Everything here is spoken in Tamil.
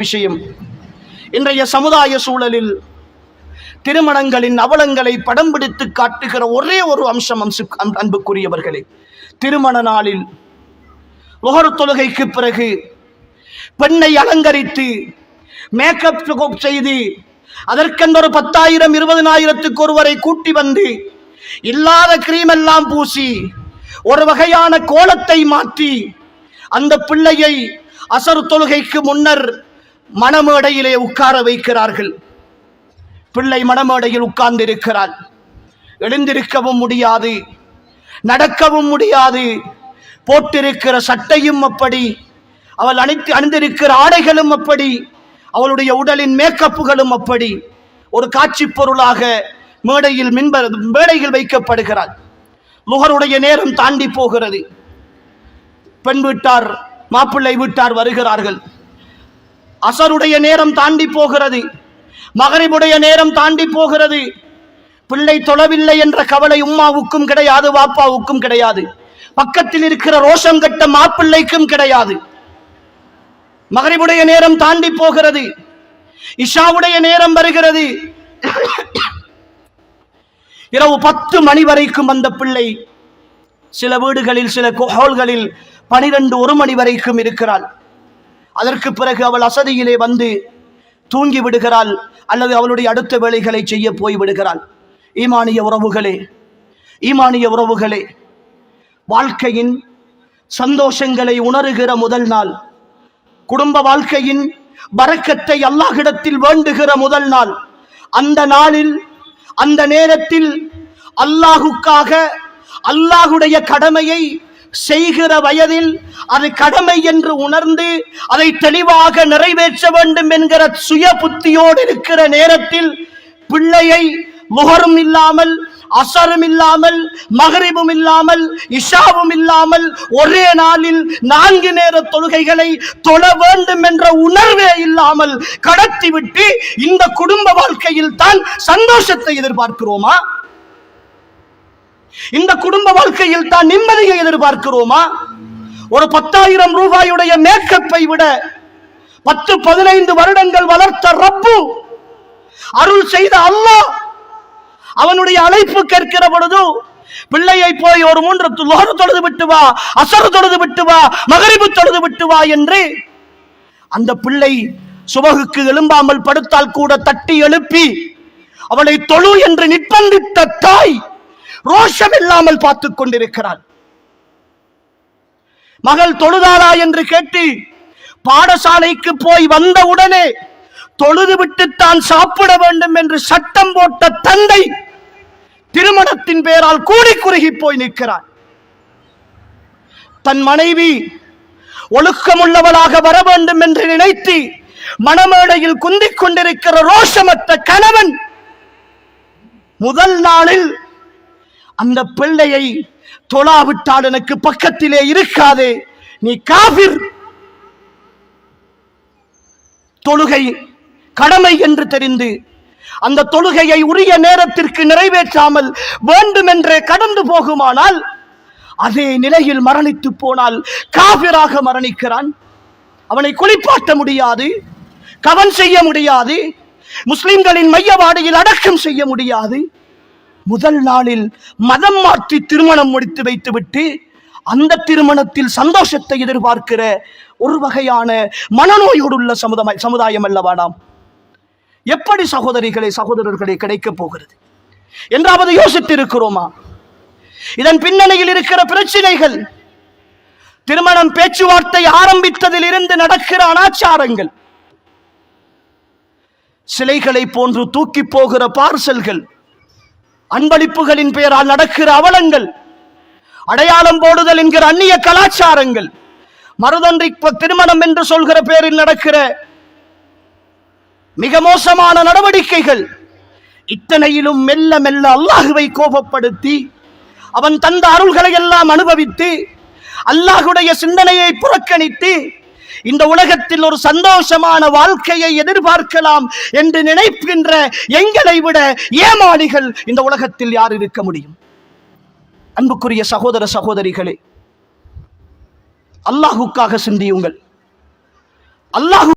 விஷயம். இன்றைய சமுதாய சூழலில் திருமணங்களின் அவலங்களை படம் பிடித்து காட்டுகிற ஒரே ஒரு அம்சம் அன்புக்குரியவர்களே, திருமண நாளில் லுஹர் தொழுகைக்கு பிறகு பெண்ணை அலங்கரித்து மேக்கப் செய்து அதற்கென்று 10,000 20,000 ஒருவரை கூட்டி வந்து இல்லாத கிரீம் எல்லாம் பூசி ஒரு வகையான கோலத்தை மாற்றி அந்த பிள்ளையை அசர் தொழுகைக்கு முன்னர் மணமேடையிலே உட்கார வைக்கிறார்கள். பிள்ளை மணமேடையில் உட்கார்ந்து இருக்கிறாள். எழுந்திருக்கவும் முடியாது, நடக்கவும் முடியாது. போட்டிருக்கிற சட்டையும் அப்படி, அவள் அணிந்திருக்கிற ஆடைகளும் அப்படி, அவளுடைய உடலின் மேக்கப்புகளும் அப்படி. ஒரு காட்சி பொருளாக மேடையில் வைக்கப்படுகிறாள். லுஹருடைய நேரம் தாண்டி போகிறது. பெண் வீட்டார் மாப்பிள்ளை வீட்டார் வருகிறார்கள். அசருடைய நேரம் தாண்டி போகிறது. மகரிபுடைய நேரம் தாண்டி போகிறது. பிள்ளை தொழவில்லை என்ற கவலை உம்மாவுக்கும் கிடையாது, வாப்பாவுக்கும் கிடையாது, பக்கத்தில் இருக்கிற ரோஷம் கட்ட மாப்பிள்ளைக்கும் கிடையாது. மகரிபுடைய நேரம் தாண்டி போகிறது. இஷாவுடைய நேரம் வருகிறது. இரவு 10 மணி வரைக்கும் அந்த பிள்ளை சில வீடுகளில் சில ஹால்களில் 12-1 மணி வரைக்கும் இருக்கிறாள். அதற்கு பிறகு அவள் அசதியிலே வந்து தூங்கி விடுகிறாள் அல்லது அவளுடைய அடுத்த வேலைகளை செய்ய போய் விடுகிறாள். ஈமானிய உறவுகளே, வாழ்க்கையின் சந்தோஷங்களை உணர்கிற முதல் நாள், குடும்ப வாழ்க்கையின் பரக்கத்தை அல்லாஹ்விடத்தில் வேண்டுகிற முதல் நாள், அந்த நாளில் அந்த நேரத்தில் அல்லாஹுக்காக அல்லாஹுடைய கடமையை செய்கிற வயதில் அது கடமை என்று உணர்ந்து அதை தெளிவாக நிறைவேற்ற வேண்டும் என்கிற சுய புத்தியோடு இருக்கிற நேரத்தில் பிள்ளையை லுஹரும் இல்லாமல், அசரும் இல்லாமல், மகரிபும் இல்லாமல், இஷாவும் இல்லாமல் ஒரே நாளில் 4 நேர தொழுகைகளை தொழ வேண்டும் என்ற உணர்வே இல்லாமல் கடத்திவிட்டு இந்த குடும்ப வாழ்க்கையில் தான் சந்தோஷத்தை எதிர்பார்க்கிறோமா? இந்த குடும்ப வாழ்க்கையில் தான் நிம்மதியை எதிர்பார்க்கிறோமா? ஒரு 10,000 ரூபாயுடைய மேக்கப்பை விட 10-15 வருடங்கள் வளர்த்த ரப்பு, அருள் செய்த அல்லாஹ் அவனுடைய அழைப்பு கேட்கிற பொழுது பிள்ளையை போய் ஒரு 3 லுஹர் தொழுது விட்டு வா, அசர் தொழுது விட்டு வா, மகரிபு தொழுது விட்டு வா என்று அந்த பிள்ளை சுபகுக்கு எழும்பாமல் படுத்தால் கூட தட்டி எழுப்பி அவளை தொழு என்று நிர்பந்தித்த தாய் ரோஷம் இல்லாமல் பார்த்துக் கொண்டிருக்கிறாள். மகள் தொழுதாளா என்று கேட்டு பாடசாலைக்கு போய் வந்த உடனே தொழுது விட்டு தான் சாப்பிட வேண்டும் என்று சட்டம் போட்ட தந்தை திருமணத்தின் பெயரால் கூடி குறுகி போய் நிற்கிறார். தன் மனைவி ஒழுக்கமுள்ளவளாக வர வேண்டும் என்று நினைத்து மணமேடையில் குந்திக் கொண்டிருக்கிற ரோஷமற்ற கணவன் முதல் நாளில் அந்த பிள்ளையை தொழாவிட்டால் எனக்கு பக்கத்திலே இருக்காதே, நீ காபிர், தொழுகை கடமை என்று தெரிந்து அந்த தொழுகையை உரிய நேரத்திற்கு நிறைவேற்றாமல் வேண்டுமென்றே கடந்து போகுமானால் அதே நிலையில் மரணித்து போனால் காபிராக மரணிக்கிறான். அவனை குளிப்பாட்ட முடியாது, கவன் செய்ய முடியாது, முஸ்லிம்களின் மையவாடியில் அடக்கம் செய்ய முடியாது. முதல் நாளில் மதம் மாற்றி திருமணம் முடித்து வைத்துவிட்டு அந்த திருமணத்தில் சந்தோஷத்தை எதிர்பார்க்கிற ஒரு வகையான மனநோயோடுள்ள சமுதாயம் அல்லவா நாம்? எப்படி சகோதரர்களே கிடைக்கப் போகிறது என்றாவது யோசித்திருக்கிறோமா? இதன் பின்னணியில் இருக்கிற பிரச்சனைகள், திருமணம் பேச்சுவார்த்தை ஆரம்பித்ததில் இருந்து நடக்கிற அனாச்சாரங்கள், சிலைகளை போன்று தூக்கி போகிற பார்சல்கள், அன்பளிப்புகளின் பெயரால் நடக்கிற அவலங்கள், அடையாளம் போடுதல் என்கிற அந்நிய கலாச்சாரங்கள், மறுதொன்றி திருமணம் என்று சொல்கிற பேரில் நடக்கிற மிக மோசமான நடவடிக்கைகள், இத்தனையிலும் மெல்ல மெல்ல அல்லாஹுவை கோபப்படுத்தி அவன் தந்த அருள்களை எல்லாம் அனுபவித்து அல்லாஹுடைய சிந்தனையை புறக்கணித்து இந்த உலகத்தில் ஒரு சந்தோஷமான வாழ்க்கையை எதிர்பார்க்கலாம் என்று நினைக்கின்ற எங்களை விட ஏமாளிகள் இந்த உலகத்தில் யார் இருக்க முடியும்? அன்புக்குரிய சகோதர சகோதரிகளே, அல்லாஹுக்காக சிந்தியுங்கள். அல்லாஹ்